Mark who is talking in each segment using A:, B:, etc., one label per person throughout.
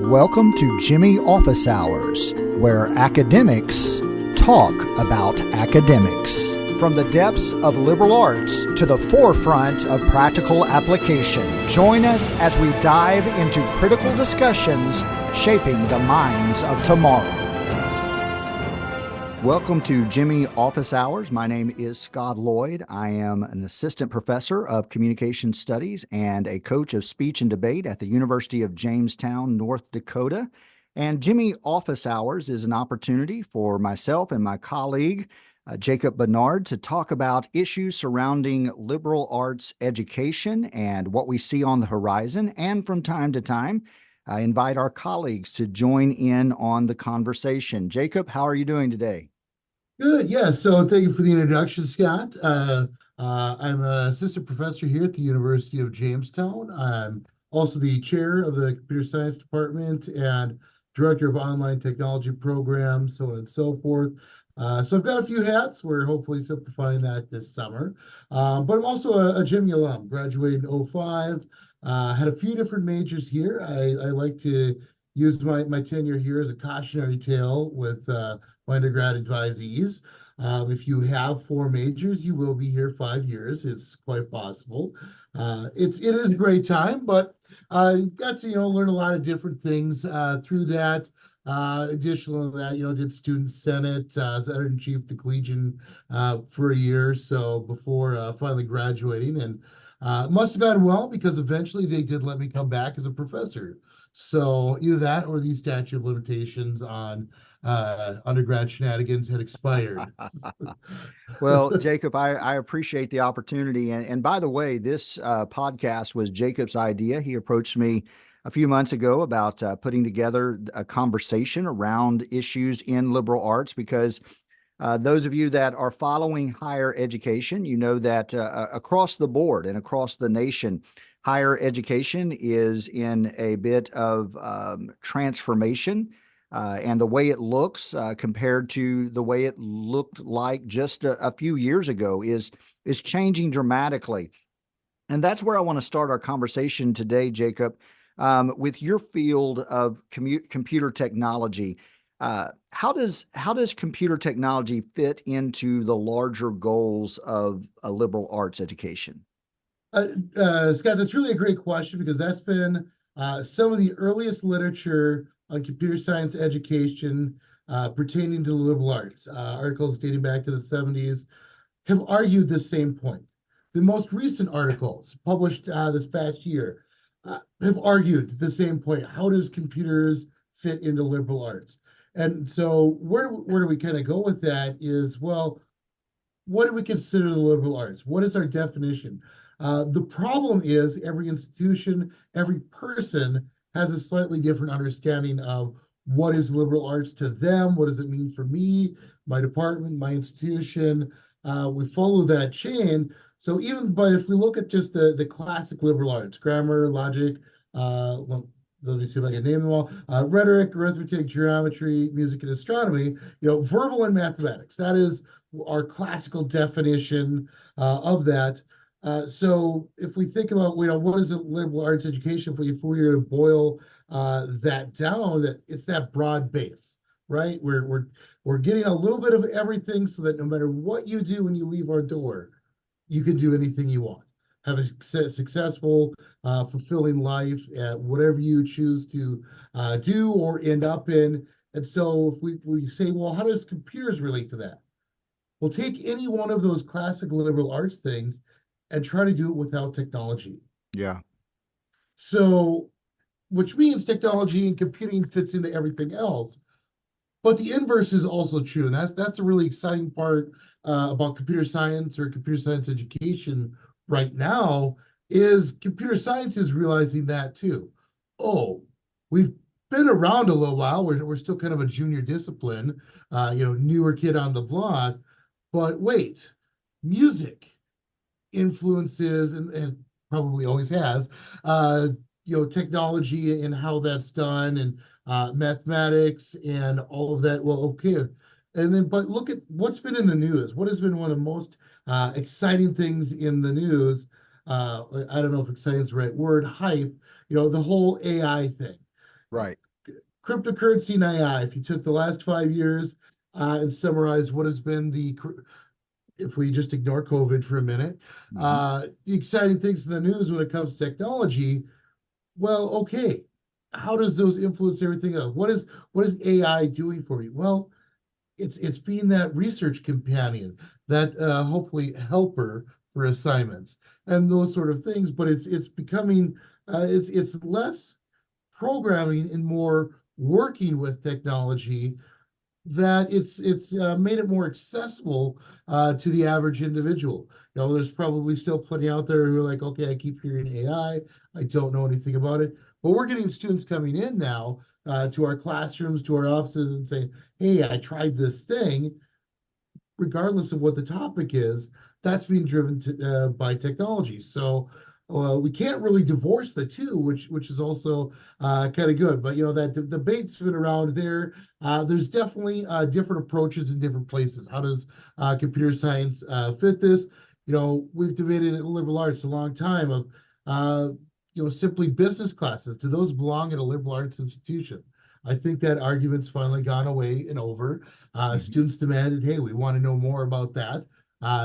A: Welcome to Jimmie Office Hours, where academics talk about academics. From the depths of liberal arts to the forefront of practical application, join us as we dive into critical discussions shaping the minds of tomorrow. Welcome to Jimmie Office Hours. My name is Scot Loyd. I am an assistant professor of communication studies and a coach of speech and debate at the University of Jamestown, North Dakota. And Jimmie Office Hours is an opportunity for myself and my colleague, Jakob Barnard, to talk about issues surrounding liberal arts education and what we see on the horizon. And from time to time, I invite our colleagues to join in on the conversation. Jakob, how are you doing today?
B: Good, yeah. So thank you for the introduction, Scott. I'm an assistant professor here at the University of Jamestown. I'm also the chair of the computer science department and director of online technology programs, so on and so forth. So I've got a few hats. We're hopefully simplifying that this summer. But I'm also a Jimmie alum, graduated in '05. Had a few different majors here. I like to use my tenure here as a cautionary tale with my undergrad advisees. If you have four majors, you will be here 5 years. It's quite possible. It is a great time, but I got to learn a lot of different things through that. Additional to that, did student senate, as editor-in-chief of the Collegian for a year or so before finally graduating, and must have gone well because eventually they did let me come back as a professor. So either that or the statute of limitations on undergrad shenanigans had expired.
A: Well, Jakob, I appreciate the opportunity. And by the way, this podcast was Jakob's idea. He approached me a few months ago about putting together a conversation around issues in liberal arts because those of you that are following higher education, you know that across the board and across the nation, higher education is in a bit of transformation. And the way it looks compared to the way it looked like just a few years ago is changing dramatically. And that's where I want to start our conversation today, Jakob, with your field of computer technology. How does computer technology fit into the larger goals of a liberal arts education?
B: Scott, that's really a great question because that's been some of the earliest literature on computer science education pertaining to the liberal arts. Articles dating back to the 70s have argued the same point. The most recent articles published this past year have argued the same point. How does computers fit into liberal arts? And so where do we kind of go with that is, well, what do we consider the liberal arts? What is our definition? The problem is every institution, every person has a slightly different understanding of what is liberal arts to them. What does it mean for me, my department, my institution? We follow that chain. So but if we look at just the classic liberal arts, grammar, logic, well, let me see if I can name them all. Rhetoric, arithmetic, geometry, music, and astronomy, verbal and mathematics. That is our classical definition of that. So if we think about, what is a liberal arts education, if we were to boil that down, that it's that broad base, right? We're getting a little bit of everything so that no matter what you do when you leave our door, you can do anything you want. Have a successful, fulfilling life at whatever you choose to do or end up in. And so if we say, well, how does computers relate to that? Well, take any one of those classic liberal arts things and try to do it without technology.
A: Yeah.
B: So, which means technology and computing fits into everything else. But the inverse is also true. And that's a really exciting part about computer science or computer science education right now is computer science is realizing that too. Oh, we've been around a little while. We're still kind of a junior discipline, newer kid on the block. But wait, music influences and probably always has technology and how that's done and mathematics and all of that. Well, okay. And then, but look at what's been in the news. What has been one of the most exciting things in the news? I don't know if exciting is the right word, hype, the whole AI thing.
A: Right.
B: cryptocurrency and AI, if you took the last 5 years and summarized what has been if we just ignore COVID for a minute,
A: Mhm.
B: the exciting things in the news when it comes to technology, well, okay, how does those influence everything else? What is AI doing for you? Well, it's being that research companion, that hopefully helper for assignments and those sort of things. But it's becoming it's less programming and more working with technology, that it's made it more accessible to the average individual. There's probably still plenty out there who are like, okay, I keep hearing AI, I don't know anything about it. But we're getting students coming in now to our classrooms, to our offices, and saying, hey, I tried this thing, regardless of what the topic is, that's being driven by technology. So we can't really divorce the two, which is also kind of good. But that debate's been around there. There's definitely different approaches in different places. How does computer science fit this? We've debated in liberal arts a long time of simply business classes. Do those belong at a liberal arts institution? I think that argument's finally gone away and over.
A: Mhm.
B: Students demanded, hey, we want to know more about that.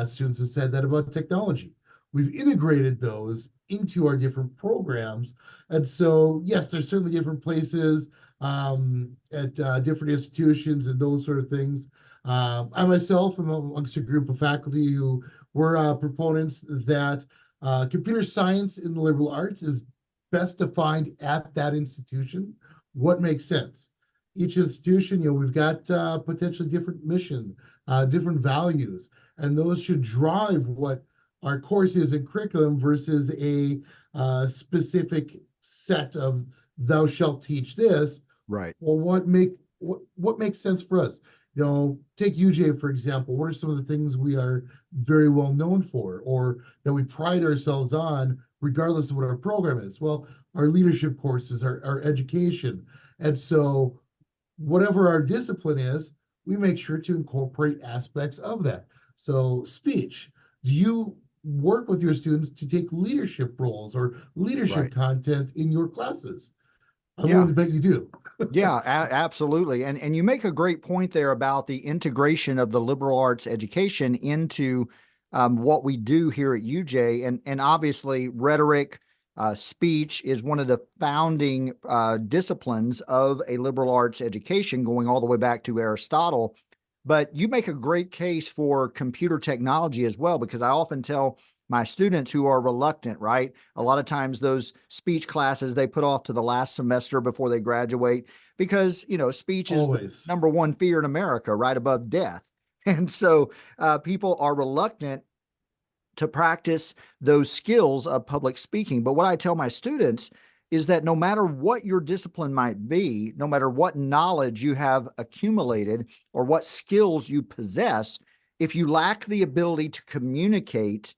B: Students have said that about technology. We've integrated those into our different programs. And so, yes, there's certainly different places at different institutions and those sort of things. I myself am amongst a group of faculty who were proponents that computer science in the liberal arts is best defined at that institution. What makes sense? Each institution, we've got potentially different mission, different values, and those should drive what our course is in curriculum versus a specific set of thou shalt teach this.
A: Right.
B: Well, what makes sense for us? Take UJ for example. What are some of the things we are very well known for, or that we pride ourselves on, regardless of what our program is? Well, our leadership courses, our education. And so whatever our discipline is, we make sure to incorporate aspects of that. So speech, do you work with your students to take leadership roles or leadership
A: Right.
B: content in your classes? I'm willing
A: Yeah.
B: to bet you do.
A: Yeah, absolutely. And you make a great point there about the integration of the liberal arts education into what we do here at UJ. And obviously, rhetoric, speech is one of the founding disciplines of a liberal arts education, going all the way back to Aristotle. But you make a great case for computer technology as well, because I often tell my students who are reluctant, right? A lot of times those speech classes they put off to the last semester before they graduate because, speech is the
B: Always.
A: number one fear in America, right above death. And so people are reluctant to practice those skills of public speaking. But what I tell my students is that no matter what your discipline might be, no matter what knowledge you have accumulated or what skills you possess, if you lack the ability to communicate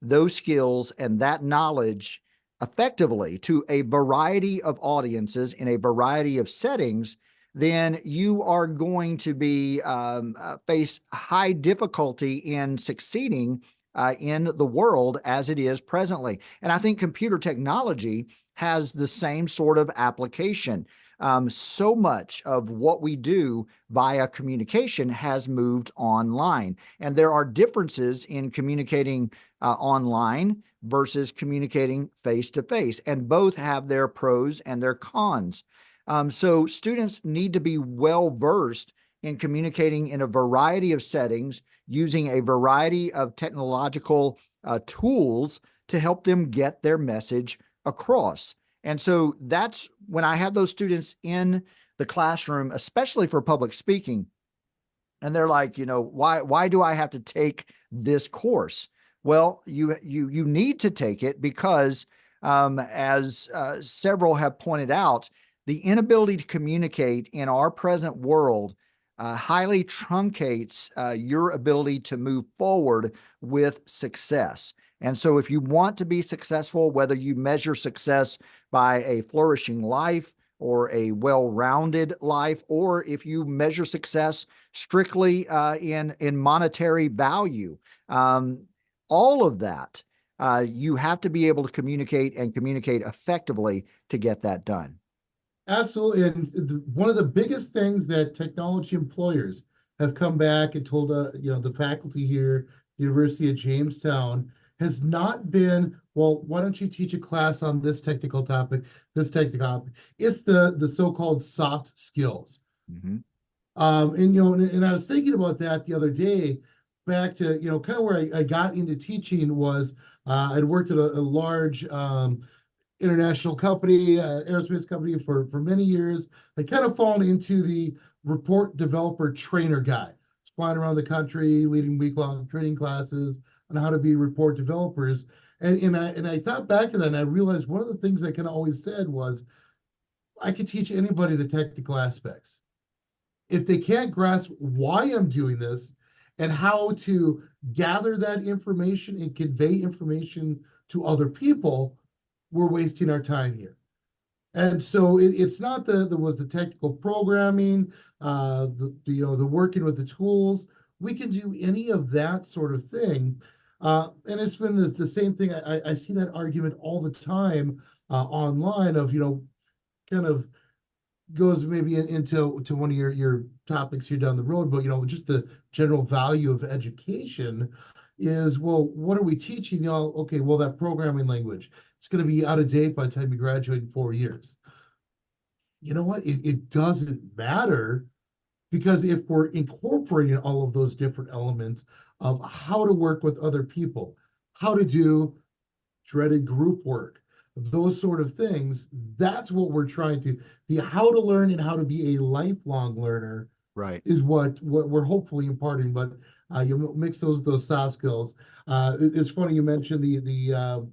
A: those skills and that knowledge effectively to a variety of audiences in a variety of settings, then you are going to be face high difficulty in succeeding in the world as it is presently. And I think computer technology has the same sort of application. So much of what we do via communication has moved online, and there are differences in communicating online versus communicating face to face, and both have their pros and their cons. So students need to be well versed in communicating in a variety of settings using a variety of technological tools to help them get their message across. And so that's when I have those students in the classroom, especially for public speaking, and they're like, why do I have to take this course? Well, you need to take it because, as several have pointed out, the inability to communicate in our present world highly truncates your ability to move forward with success. And so if you want to be successful, whether you measure success by a flourishing life or a well-rounded life, or if you measure success strictly in monetary value, all of that, you have to be able to communicate and communicate effectively to get that done.
B: Absolutely. And one of the biggest things that technology employers have come back and told, the faculty here, University of Jamestown, has not been, well, why don't you teach a class on this technical topic, this technical topic? It's the so-called soft skills.
A: Mm-hmm.
B: And I was thinking about that the other day, back to, kind of where I got into teaching was, I'd worked at a large, international company, aerospace company for many years. I kind of fallen into the report developer trainer guy, flying around the country, leading week-long training classes on how to be report developers. And I thought back to that, and I realized one of the things I kind of always said was, I could teach anybody the technical aspects. If they can't grasp why I'm doing this and how to gather that information and convey information to other people, we're wasting our time here. And so it's not the technical programming, the working with the tools. We can do any of that sort of thing. And it's been the same thing. I see that argument all the time online of, kind of goes maybe into one of your topics here down the road, but just the general value of education is, well, what are we teaching y'all? Okay, well, that programming language, it's going to be out of date by the time you graduate in 4 years. You know what? It doesn't matter, because if we're incorporating all of those different elements of how to work with other people, how to do dreaded group work, those sort of things, that's what we're trying to, the how to learn and how to be a lifelong learner,
A: Right.
B: is what we're hopefully imparting. But you mix those soft skills. It's funny you mentioned the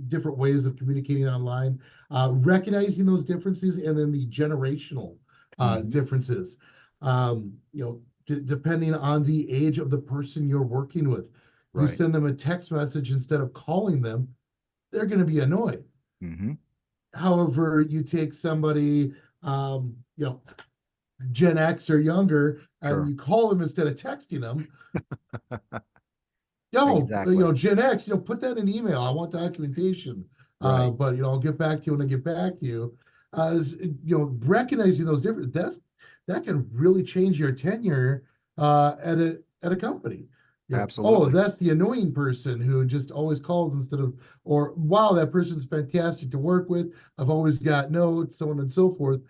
B: different ways of communicating online, recognizing those differences, and then the generational
A: Mm-hmm.
B: differences. Depending on the age of the person you're working with, you
A: Right.
B: send them a text message instead of calling them, they're going to be annoyed.
A: Mm-hmm.
B: However, you take somebody, Gen X or younger, and
A: Sure.
B: you call them instead of texting them. Yo,
A: Exactly.
B: Gen X, put that in email. I want documentation.
A: Right.
B: But I'll get back to you when I get back to you. Recognizing those different, that can really change your tenure at a company. Oh,
A: Absolutely.
B: that's the annoying person who just always calls instead of, or wow, that person's fantastic to work with. I've always got notes, so on and so forth.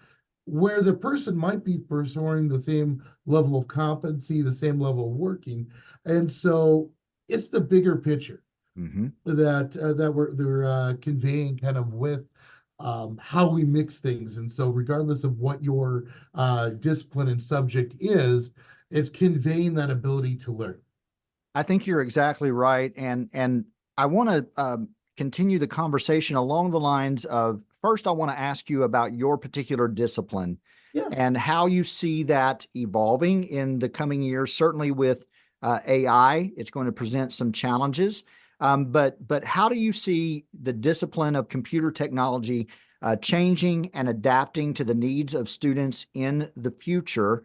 B: Where the person might be pursuing the same level of competency, the same level of working. And so it's the bigger picture
A: Mm-hmm.
B: that we're conveying, kind of with how we mix things. And so regardless of what your discipline and subject is, it's conveying that ability to learn.
A: I think you're exactly right, and I want to continue the conversation along the lines of, first, I want to ask you about your particular discipline
B: Yeah.
A: and how you see that evolving in the coming years. Certainly with AI, it's going to present some challenges. But how do you see the discipline of computer technology changing and adapting to the needs of students in the future?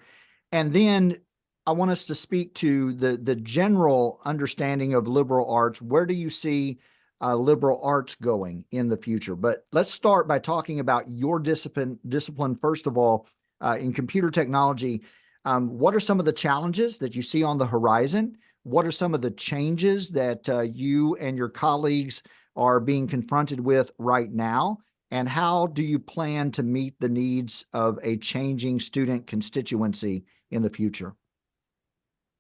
A: And then I want us to speak to the general understanding of liberal arts. Where do you see liberal arts going in the future? But let's start by talking about your discipline first of all, in computer technology. What are some of the challenges that you see on the horizon? What are some of the changes that you and your colleagues are being confronted with right now? And how do you plan to meet the needs of a changing student constituency in the future?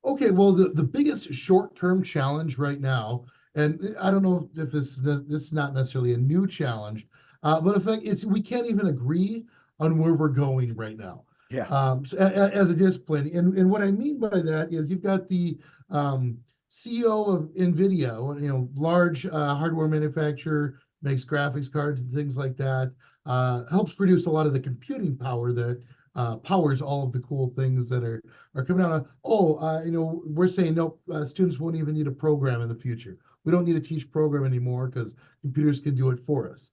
B: Okay, well, the biggest short-term challenge right now, and I don't know if this is not necessarily a new challenge, but in fact, we can't even agree on where we're going right now,
A: Yeah.
B: as a discipline. And what I mean by that is you've got the CEO of NVIDIA, large hardware manufacturer, makes graphics cards and things like that, helps produce a lot of the computing power that powers all of the cool things that are coming out of, we're saying, nope, students won't even need a program in the future. We don't need to teach program anymore because computers can do it for us.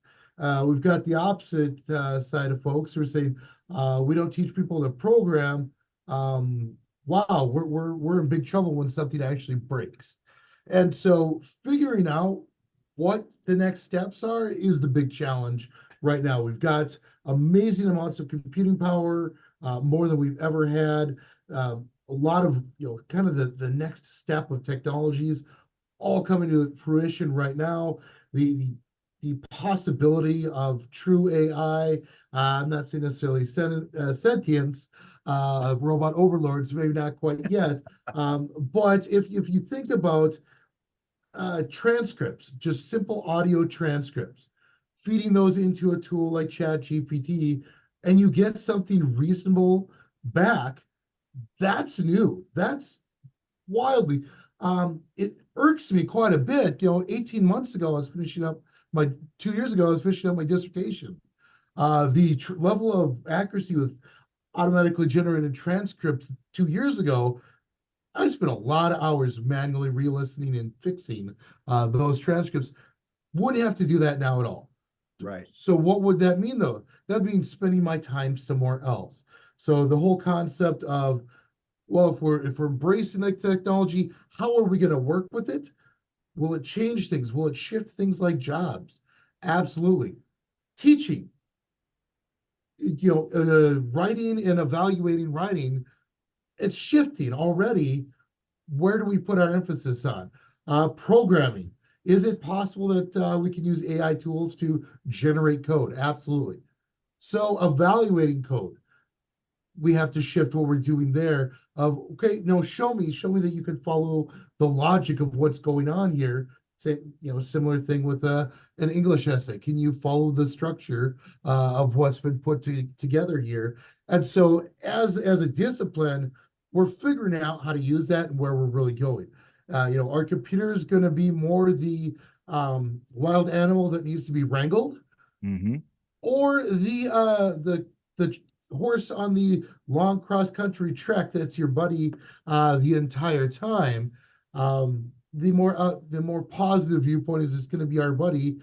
B: We've got the opposite side of folks who are saying, we don't teach people to program. Wow, we're in big trouble when something actually breaks. And so figuring out what the next steps are is the big challenge right now. We've got amazing amounts of computing power, more than we've ever had. A lot of, kind of the next step of technologies all coming to fruition right now. The possibility of true AI. I'm not saying necessarily sentience, robot overlords, maybe not quite yet. But if you think about transcripts, just simple audio transcripts, feeding those into a tool like ChatGPT, and you get something reasonable back, that's new. That's wildly. It irks me quite a bit. 18 months ago, I was finishing up my 2 years ago, I was finishing up my dissertation. The level of accuracy with automatically generated transcripts 2 years ago, I spent a lot of hours manually re-listening and fixing those transcripts. Wouldn't have to do that now at all.
A: Right.
B: So what would that mean, though? That means spending my time somewhere else. So the whole concept of, well, if we're embracing the technology, how are we going to work with it? Will it change things? Will it shift things like jobs? Absolutely. Teaching, writing and evaluating writing, it's shifting already. Where do we put our emphasis on? Programming. Is it possible that we can use AI tools to generate code? Absolutely. So evaluating code, we have to shift what we're doing there of, okay, no, show me that you can follow the logic of what's going on here. Say, similar thing with an English essay. Can you follow the structure of what's been put together here? And so as a discipline, we're figuring out how to use that and where we're really going. Our computer is going to be more the wild animal that needs to be wrangled, or the horse on the long cross country trek that's your buddy the entire time. The more positive viewpoint is it's going to be our buddy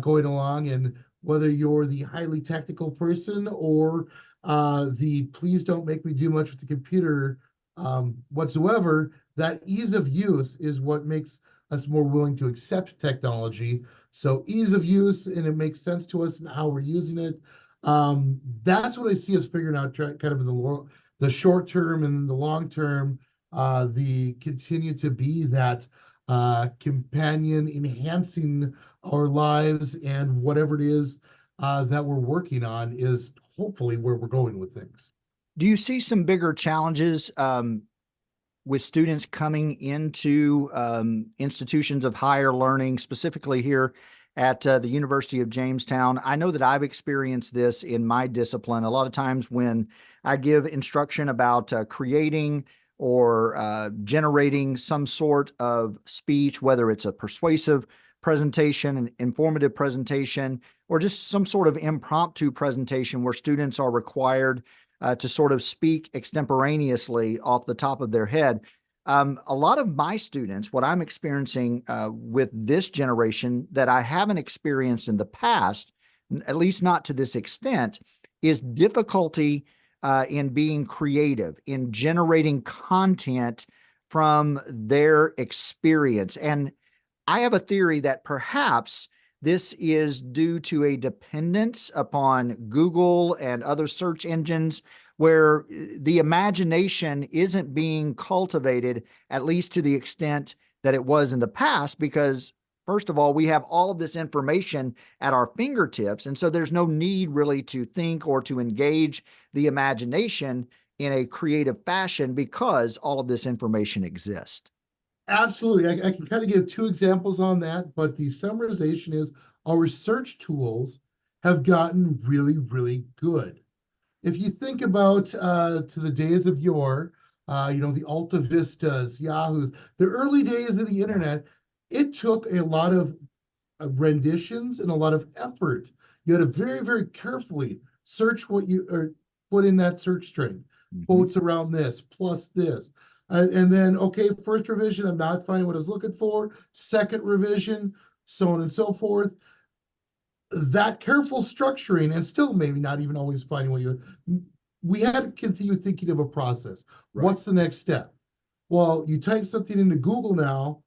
B: going along, and whether you're the highly technical person or the please don't make me do much with the computer whatsoever, that ease of use is what makes us more willing to accept technology. So ease of use, and it makes sense to us and how we're using it. That's what I see us figuring out kind of in the short term and the long term. The continue to be that companion enhancing our lives, and whatever it is that we're working on is hopefully where we're going with things.
A: Do you see some bigger challenges with students coming into institutions of higher learning, specifically here at the University of Jamestown? I know that I've experienced this in my discipline. A lot of times when I give instruction about creating or generating some sort of speech, whether it's a persuasive presentation, an informative presentation, or just some sort of impromptu presentation where students are required to sort of speak extemporaneously off the top of their head. A lot of my students, what I'm experiencing with this generation that I haven't experienced in the past, at least not to this extent, is difficulty in being creative, in generating content from their experience. And I have a theory that perhaps this is due to a dependence upon Google and other search engines where the imagination isn't being cultivated, at least to the extent that it was in the past, because first of all, we have all of this information at our fingertips. And so there's no need really to think or to engage the imagination in a creative fashion because all of this information exists.
B: Absolutely. I can kind of give two examples on that, but the summarization is our search tools have gotten really, really good. If you think about to the days of yore, the Alta Vistas, Yahoos, the early days of the internet, it took a lot of renditions and a lot of effort. You had to very, very carefully search what you put in that search string. Quotes around this, plus this. And then, okay, first revision, I'm not finding what I was looking for. Second revision, so on and so forth. That careful structuring, and still maybe not even always finding what we had to continue thinking of a process. Right. What's the next step? Well, you type something into Google now,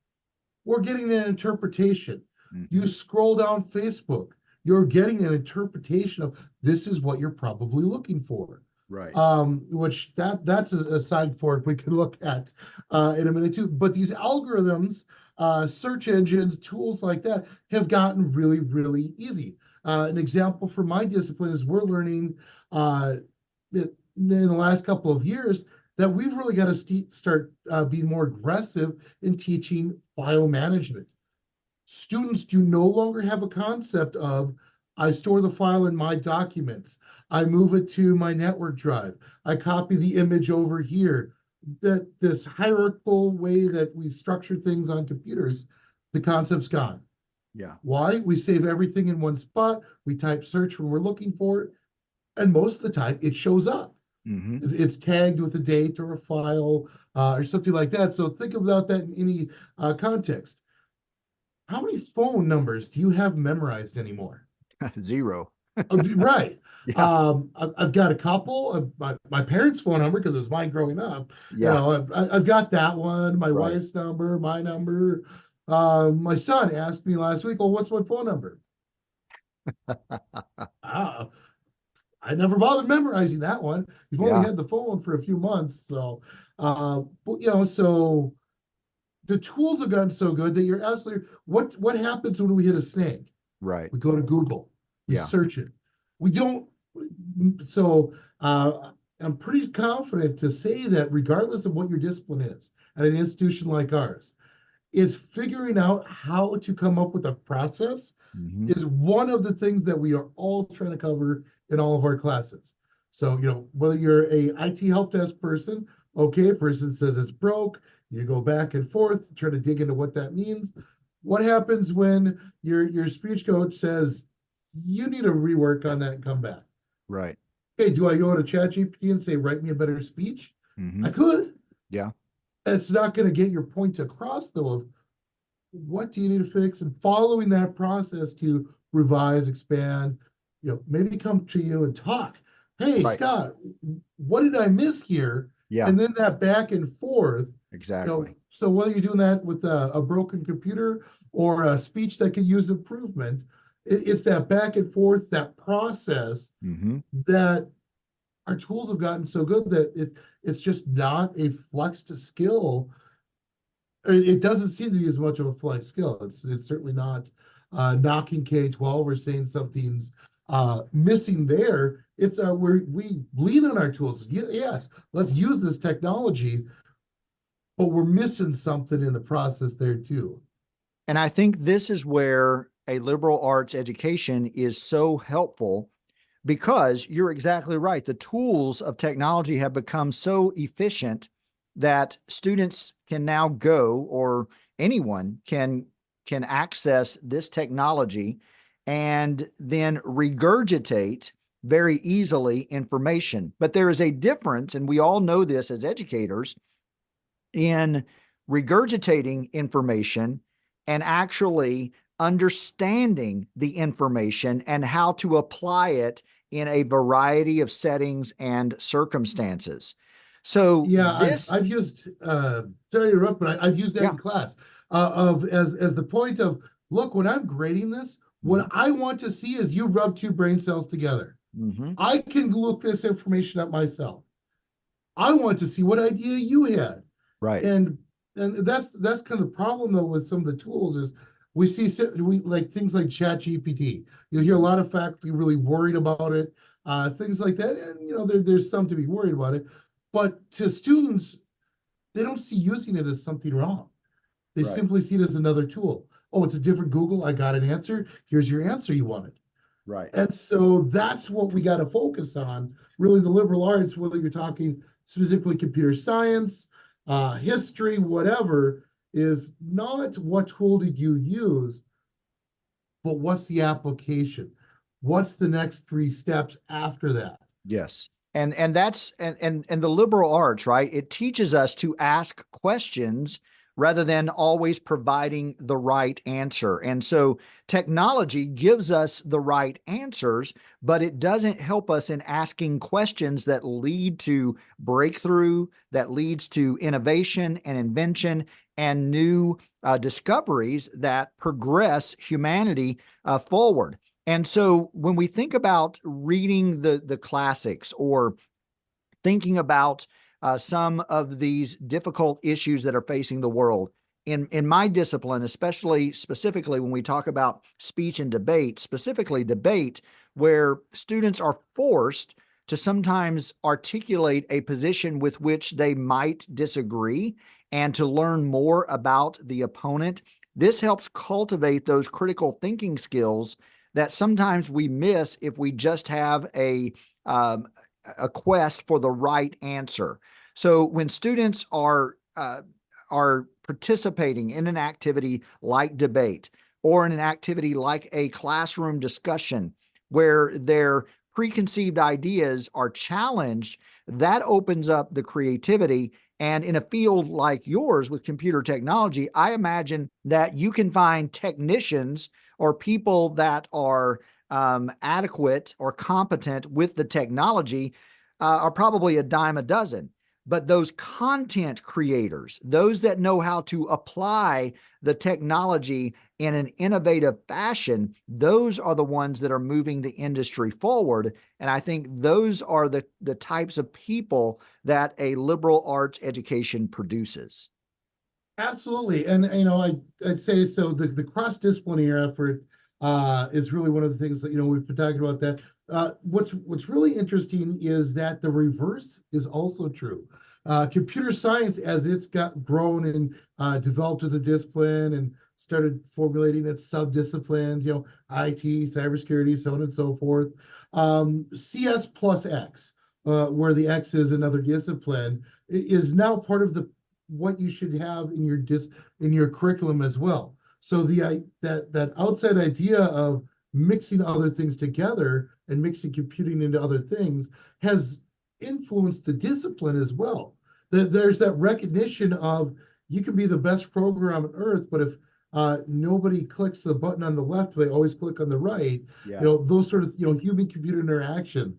B: we're getting an interpretation. You scroll down Facebook, you're getting an interpretation of this is what you're probably looking for.
A: Right.
B: Which that's a side fork we could look at in a minute too. But these algorithms, search engines, tools like that have gotten really, really easy. An example for my discipline is we're learning in the last couple of years that we've really got to start being more aggressive in teaching file management. Students do no longer have a concept of, I store the file in my documents, I move it to my network drive, I copy the image over here. That this hierarchical way that we structure things on computers, the concept's gone.
A: Yeah.
B: Why? We save everything in one spot, we type search when we're looking for it, and most of the time it shows up.
A: Mm-hmm.
B: It's tagged with a date or a file or something like that. So think about that in any context. How many phone numbers do you have memorized anymore?
A: Zero.
B: Right.
A: Yeah.
B: I've got a couple of my parents' phone number because it was mine growing up. You
A: Yeah.
B: know, I've got that one, my
A: Right.
B: wife's number, my number. My son asked me last week, "Oh, what's my phone number?" Ah, I never bothered memorizing that one. You've only
A: Yeah.
B: had the phone for a few months, so but, so the tools have gotten so good that you're absolutely what happens when we hit a snag?
A: Right.
B: We go to Google, we
A: Yeah.
B: search it. We don't, so I'm pretty confident to say that regardless of what your discipline is at an institution like ours, is figuring out how to come up with a process
A: Mm-hmm.
B: is one of the things that we are all trying to cover in all of our classes. So, whether you're a IT help desk person, okay, person says it's broke, you go back and forth, try to dig into what that means. What happens when your speech coach says, you need to rework on that and come back?
A: Right.
B: Okay, do I go to ChatGPT and say, write me a better speech?
A: Mm-hmm.
B: I could.
A: Yeah.
B: It's not going to get your point across, though, of what do you need to fix, and following that process to revise, expand, maybe come to you and talk. Hey,
A: Right.
B: Scott, what did I miss here?
A: Yeah.
B: And then that back and forth.
A: Exactly.
B: So whether you're doing that with a broken computer or a speech that could use improvement, it's that back and forth, that process
A: Mm-hmm.
B: that our tools have gotten so good that it's just not a flexed skill. It doesn't seem to be as much of a flex skill. It's certainly not knocking K-12 or saying something's missing there. It's we lean on our tools. Yes, let's use this technology, but we're missing something in the process there too.
A: And I think this is where a liberal arts education is so helpful, because you're exactly right. The tools of technology have become so efficient that students can now go, or anyone can access this technology and then regurgitate very easily information. But there is a difference, and we all know this as educators, in regurgitating information and actually understanding the information and how to apply it in a variety of settings and circumstances. So
B: Yeah,
A: this,
B: I've used sorry to interrupt, but I've used that
A: yeah.
B: in class of as the point of, look, when I'm grading this, what I want to see is you rub two brain cells together.
A: Mm-hmm.
B: I can look this information up myself. I want to see what idea you had.
A: Right.
B: And that's kind of the problem though with some of the tools is we like things like ChatGPT. You'll hear a lot of faculty really worried about it, things like that. And there's some to be worried about it. But to students, they don't see using it as something wrong. They
A: Right.
B: simply see it as another tool. Oh, it's a different Google. I got an answer. Here's your answer you wanted.
A: Right.
B: And so that's what we got to focus on. Really, the liberal arts, whether you're talking specifically computer science, history, whatever, is not what tool did you use, but what's the application? What's the next three steps after that?
A: Yes. And that's and the liberal arts, right? It teaches us to ask questions rather than always providing the right answer. And so technology gives us the right answers, but it doesn't help us in asking questions that lead to breakthrough, that leads to innovation and invention and new discoveries that progress humanity forward. And so when we think about reading the classics or thinking about some of these difficult issues that are facing the world, in my discipline, especially specifically when we talk about speech and debate, specifically debate, where students are forced to sometimes articulate a position with which they might disagree and to learn more about the opponent. This helps cultivate those critical thinking skills that sometimes we miss if we just have a quest for the right answer. So when students are participating in an activity like debate or in an activity like a classroom discussion where their preconceived ideas are challenged, that opens up the creativity. And in a field like yours with computer technology, I imagine that you can find technicians or people that are adequate or competent with the technology are probably a dime a dozen. But those content creators, those that know how to apply the technology in an innovative fashion, those are the ones that are moving the industry forward. And I think those are the types of people that a liberal arts education produces.
B: Absolutely. And I'd say so the cross-disciplinary effort is really one of the things that we've been talking about that. What's really interesting is that the reverse is also true. Computer science, as it's got grown and developed as a discipline and started formulating its sub-disciplines, IT, cybersecurity, so on and so forth. CS plus X, where the X is another discipline, is now part of what you should have in your curriculum as well. So that outside idea of mixing other things together and mixing computing into other things has influenced the discipline as well. There's that recognition of you can be the best program on earth, but if nobody clicks the button on the left, they always click on the right.
A: Yeah.
B: Those sort of human computer interaction.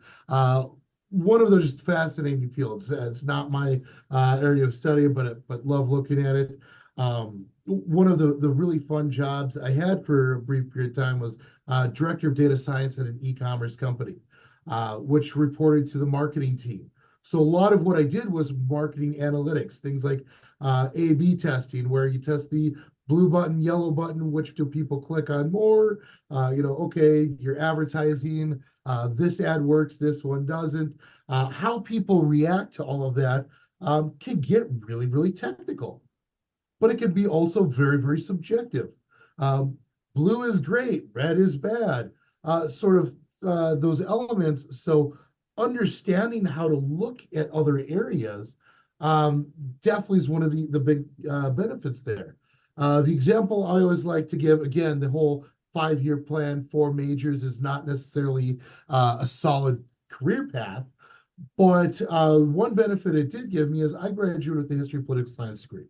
B: One of those fascinating fields. It's not my area of study, but love looking at it. One of the really fun jobs I had for a brief period of time was director of data science at an e-commerce company, which reported to the marketing team. So a lot of what I did was marketing analytics, things like A/B testing, where you test the blue button, yellow button, which do people click on more? Okay, you're advertising, this ad works, this one doesn't. How people react to all of that can get really, really technical, but it can be also very, very subjective. Blue is great, red is bad, those elements. So understanding how to look at other areas definitely is one of the big benefits there. The example I always like to give, again, the whole 5-year plan, 4 majors is not necessarily a solid career path, but one benefit it did give me is I graduated with a history of political science degree.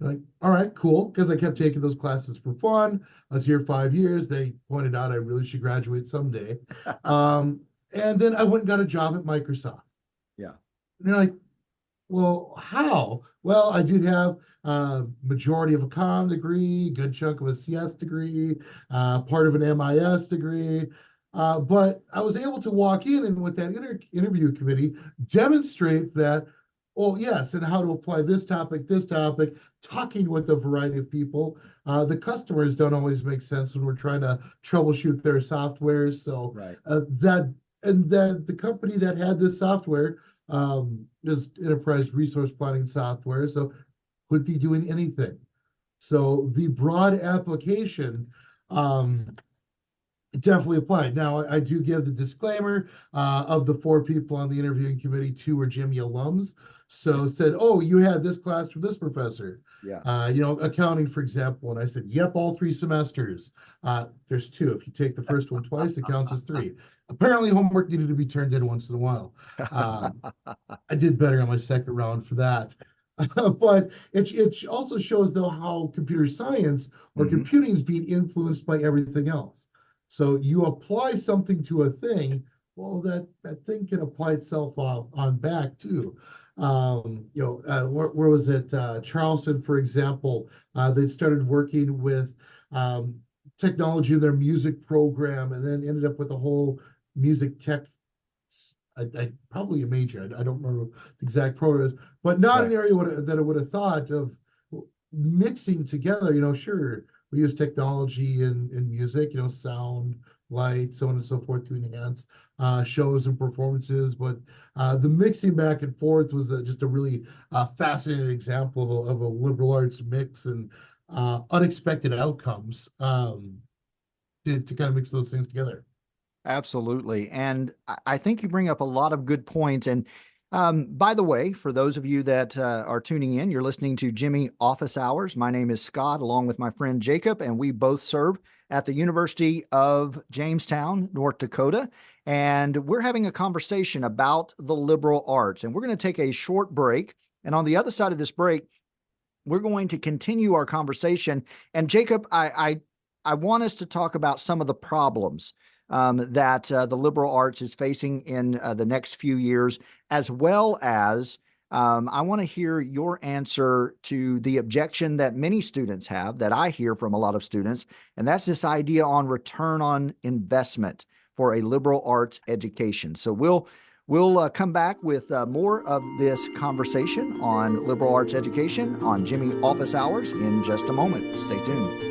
B: Like, all right, cool, because I kept taking those classes for fun. I was here 5 years. They pointed out I really should graduate someday. And then I went and got a job at Microsoft.
A: Yeah.
B: And they're like, well, how? Well, I did have majority of a comm degree, good chunk of a CS degree, part of an MIS degree. But I was able to walk in and with that interview committee, demonstrate that, oh, yes, and how to apply this topic, talking with a variety of people. The customers don't always make sense when we're trying to troubleshoot their software. So
A: Right.
B: the company that had this software is enterprise resource planning software, so could be doing anything. So the broad application definitely applied. Now, I do give the disclaimer of the 4 people on the interviewing committee, 2 were Jimmie alums. So said, oh, you had this class from this professor.
A: Yeah.
B: Accounting, for example. And I said, yep, all 3 semesters. There's 2. If you take the first one twice, it counts as 3. Apparently, homework needed to be turned in once in a while. I did better on my second round for that. But it also shows, though, how computer science or computing is being influenced by everything else. So you apply something to a thing, well, that thing can apply itself on back too. Where was it? Charleston, for example, they'd started working with technology in their music program, and then ended up with a whole music tech. I probably a major. I don't remember the exact program, but not an area that I would have thought of mixing together. Sure, we use technology in music, sound, light, so on and so forth to enhance shows and performances. But the mixing back and forth was just a really fascinating example of a liberal arts mix and unexpected outcomes to kind of mix those things together.
A: Absolutely. And I think you bring up a lot of good points. And by the way, for those of you that are tuning in, you're listening to Jimmie Office Hours. My name is Scott, along with my friend Jakob, and we both serve at the University of Jamestown, North Dakota. And we're having a conversation about the liberal arts. And we're going to take a short break. And on the other side of this break, we're going to continue our conversation. And Jakob, I want us to talk about some of the problems that the liberal arts is facing in the next few years, as well as I want to hear your answer to the objection that many students have, that I hear from a lot of students, and that's this idea on return on investment for a liberal arts education. So we'll come back with more of this conversation on liberal arts education on Jimmie Office Hours in just a moment. Stay tuned.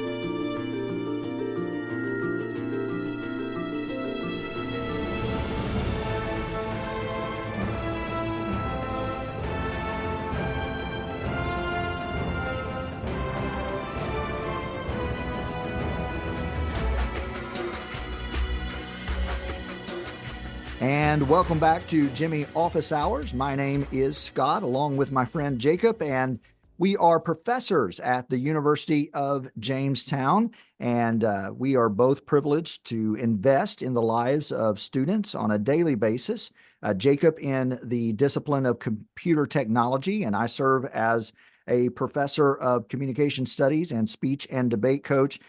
A: And welcome back to Jimmie Office Hours. My name is Scott, along with my friend Jakob, and we are professors at the University of Jamestown, and we are both privileged to invest in the lives of students on a daily basis. Jakob in the discipline of computer technology, and I serve as a professor of communication studies and speech and debate coach.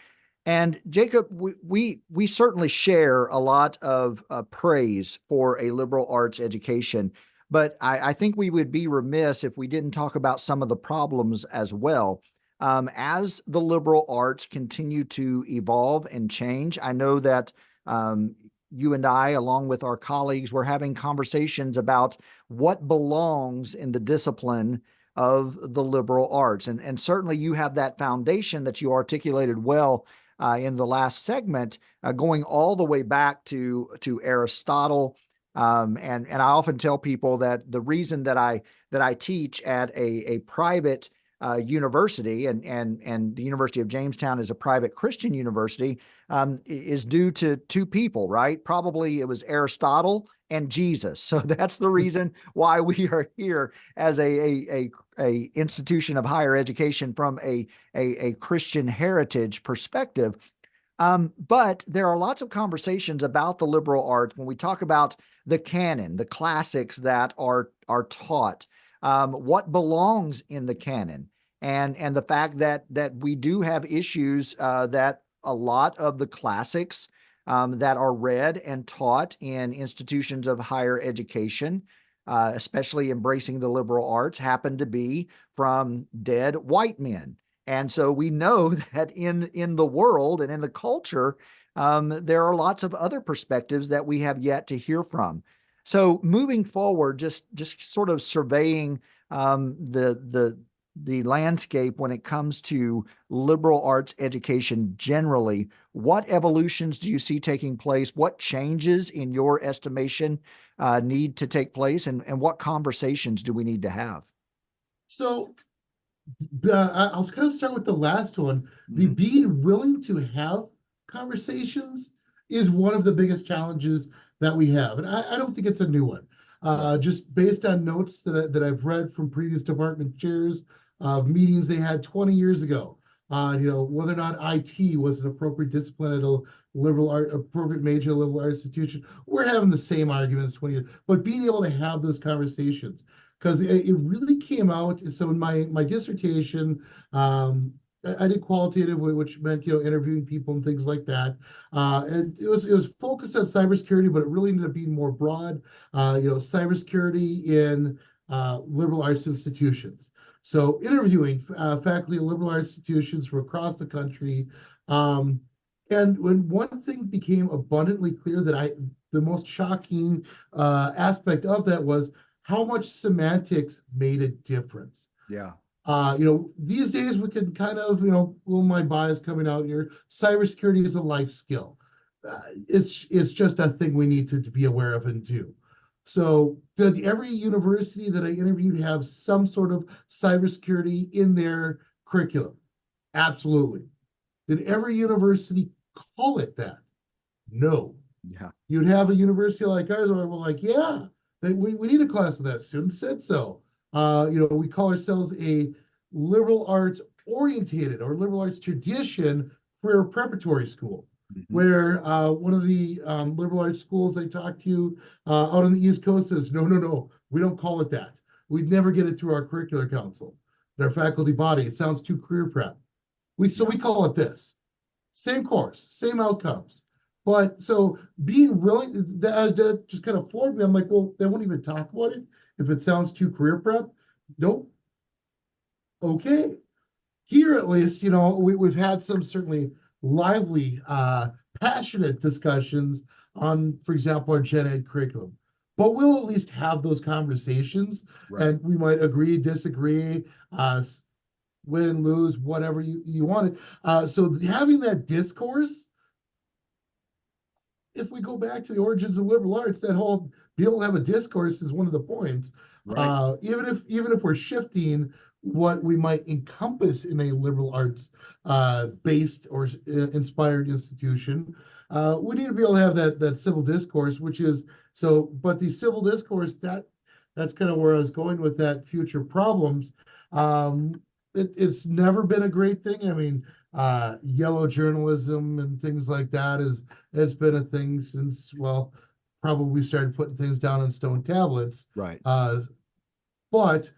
A: And Jakob, we certainly share a lot of praise for a liberal arts education, but I think we would be remiss if we didn't talk about some of the problems as well. As the liberal arts continue to evolve and change, I know that you and I, along with our colleagues, we're having conversations about what belongs in the discipline of the liberal arts. And certainly you have that foundation that you articulated well in the last segment, going all the way back to Aristotle. And I often tell people that the reason that I teach at a private university, and the University of Jamestown is a private Christian university, is due to two people, right? Probably it was Aristotle and Jesus. So that's the reason why we are here as a institution of higher education from a Christian heritage perspective. But there are lots of conversations about the liberal arts when we talk about the canon, the classics that are taught, what belongs in the canon, and the fact that we do have issues that a lot of the classics that are read and taught in institutions of higher education, especially embracing the liberal arts, happen to be from dead white men. And so we know that in the world and in the culture, there are lots of other perspectives that we have yet to hear from. So moving forward, just sort of surveying the landscape when it comes to liberal arts education generally, what evolutions do you see taking place? What changes, in your estimation, need to take place, and what conversations do we need to have?
B: So I'll kind of start with the last one. The being willing to have conversations is one of the biggest challenges that we have. And I don't think it's a new one. Just based on notes that I've read from previous department chairs of meetings they had 20 years ago, whether or not IT was an appropriate discipline at a appropriate major liberal arts institution, we're having the same arguments 20 years, but being able to have those conversations, because it really came out. So in my dissertation, I did qualitative, which meant interviewing people and things like that. And it was focused on cybersecurity, but it really ended up being more broad. Cybersecurity in liberal arts institutions. So interviewing faculty at liberal arts institutions from across the country, And when one thing became abundantly clear the most shocking aspect of that was how much semantics made a difference.
A: Yeah.
B: These days we can kind of, a little my bias coming out here. Cybersecurity is a life skill. It's just a thing we need to be aware of and do. So did every university that I interviewed have some sort of cybersecurity in their curriculum? Absolutely. Did every university call it that? No.
A: Yeah.
B: You'd have a university like ours where we're like, yeah, we need a class of that. Students said so. We call ourselves a liberal arts orientated or liberal arts tradition career preparatory school, where one of the liberal arts schools I talked to out on the East Coast says, no, we don't call it that. We'd never get it through our curricular council, our faculty body. It sounds too career prep. We call it this. Same course, same outcomes. But so being willing, that just kind of floored me. I'm like, well, they won't even talk about it if it sounds too career prep. Nope. Okay. Here, at least, we've had some certainly lively, passionate discussions on, for example, our gen ed curriculum. But we'll at least have those conversations,
A: Right.
B: and we might agree, disagree, win, lose, whatever you wanted. So having that discourse, if we go back to the origins of liberal arts, that whole be able to have a discourse is one of the points.
A: Right.
B: Even if we're shifting what we might encompass in a liberal arts based or inspired institution, we need to be able to have that civil discourse, which is so. But the civil discourse that's kind of where I was going with that future problems. It's never been a great thing. I mean, yellow journalism and things like that has been a thing since, well, probably started putting things down on stone tablets.
A: Right.
B: But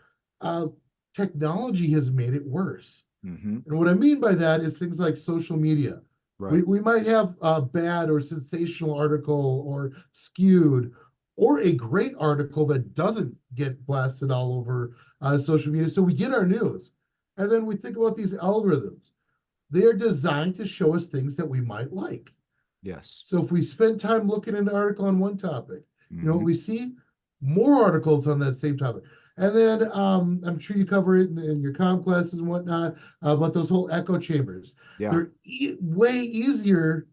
B: technology has made it worse.
A: And
B: what I mean by that is things like social media.
A: right.
B: We might have a bad or sensational article or skewed or a great article that doesn't get blasted all over social media. So we get our news. And then we think about these algorithms. They are designed to show us things that we might like.
A: Yes.
B: So if we spend time looking at an article on one topic,
A: Mhm.
B: we see more articles on that same topic. And then I'm sure you cover it in your comm classes and whatnot about those whole echo chambers.
A: Yeah.
B: They're way easier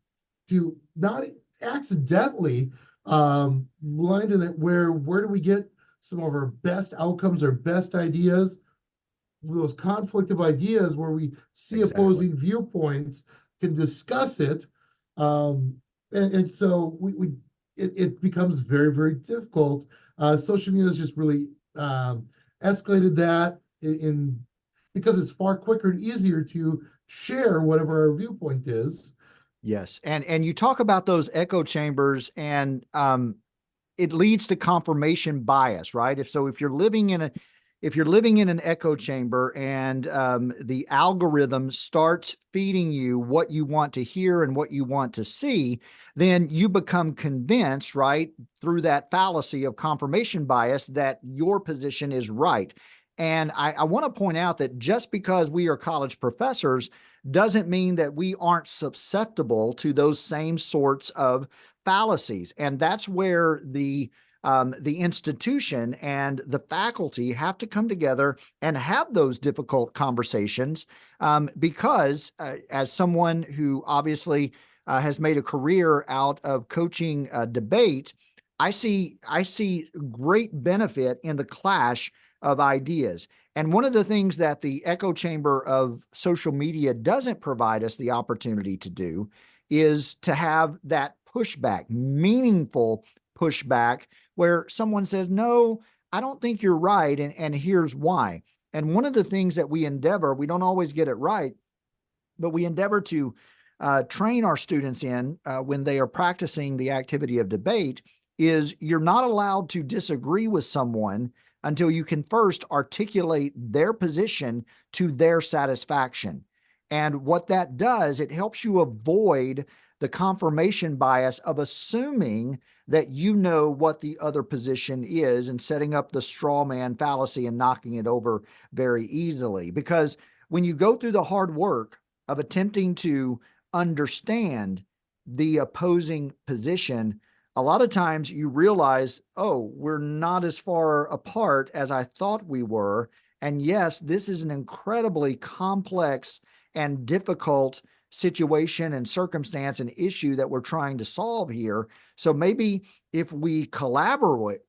B: to not accidentally blind in it. Where do we get some of our best outcomes, our best ideas? Those conflict of ideas where we see
A: Exactly.
B: opposing viewpoints, can discuss it, and so it becomes very, very difficult. Social media has just really escalated that in because it's far quicker and easier to share whatever our viewpoint is.
A: Yes. And you talk about those echo chambers, and it leads to confirmation bias, right? If you're living in an echo chamber, and the algorithm starts feeding you what you want to hear and what you want to see, then you become convinced, right, through that fallacy of confirmation bias, that your position is right. And I want to point out that just because we are college professors doesn't mean that we aren't susceptible to those same sorts of fallacies. And that's where the institution and the faculty have to come together and have those difficult conversations, because as someone who obviously has made a career out of coaching debate, I see great benefit in the clash of ideas. And one of the things that the echo chamber of social media doesn't provide us the opportunity to do is to have that pushback, meaningful pushback, where someone says, no, I don't think you're right, and here's why. And one of the things that we don't always get it right, but we endeavor to train our students in when they are practicing the activity of debate, is you're not allowed to disagree with someone until you can first articulate their position to their satisfaction. And what that does, it helps you avoid the confirmation bias of assuming that you know what the other position is and setting up the straw man fallacy and knocking it over very easily. Because when you go through the hard work of attempting to understand the opposing position, a lot of times you realize, oh, we're not as far apart as I thought we were. And yes, this is an incredibly complex and difficult situation and circumstance and issue that we're trying to solve here. So maybe if we collaborate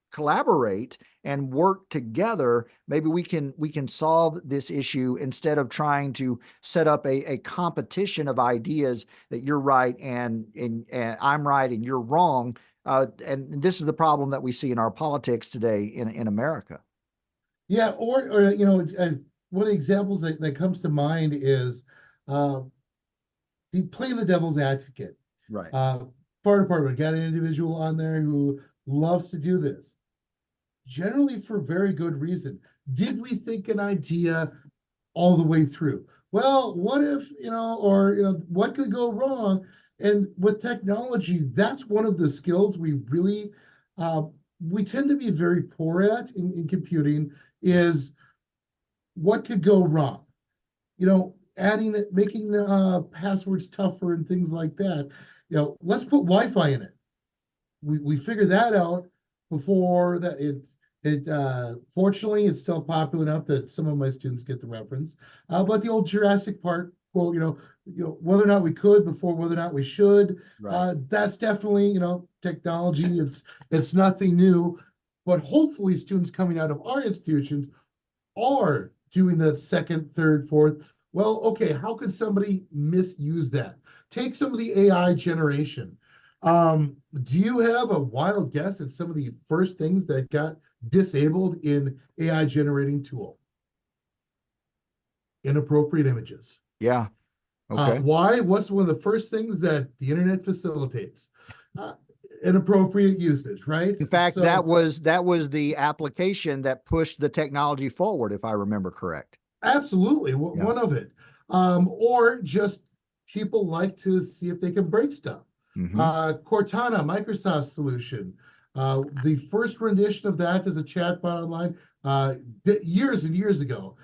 A: and work together, maybe we can solve this issue instead of trying to set up a competition of ideas that you're right and I'm right and you're wrong. And this is the problem that we see in our politics today in America.
B: Yeah, or one of the examples that comes to mind is uh, the playing the devil's advocate.
A: Right.
B: Fire department got an individual on there who loves to do this, generally for very good reason. Did we think an idea all the way through? Well, what if, what could go wrong? And with technology, that's one of the skills uh, we tend to be very poor at in computing is what could go wrong. Adding it, making the passwords tougher and things like that. Let's put Wi-Fi in it. We figured that out before that fortunately it's still popular enough that some of my students get the reference. But the old Jurassic Park quote, whether or not we could before whether or not we should,
A: Right.
B: that's definitely, technology. It's nothing new, but hopefully students coming out of our institutions are doing that second, third, fourth. Well, okay, how could somebody misuse that? Take some of the AI generation. Do you have a wild guess at some of the first things that got disabled in AI generating tool? Inappropriate images.
A: Yeah. Okay.
B: Why? What's one of the first things that the internet facilitates? Inappropriate usage, right?
A: In fact,
B: So
A: that was the application that pushed the technology forward, if I remember correct.
B: absolutely,
A: Yeah.
B: one of it. Or just people like to see if they can break stuff.
A: Mm-hmm.
B: Cortana, Microsoft's solution. The first rendition of that as a chatbot online, years and years ago,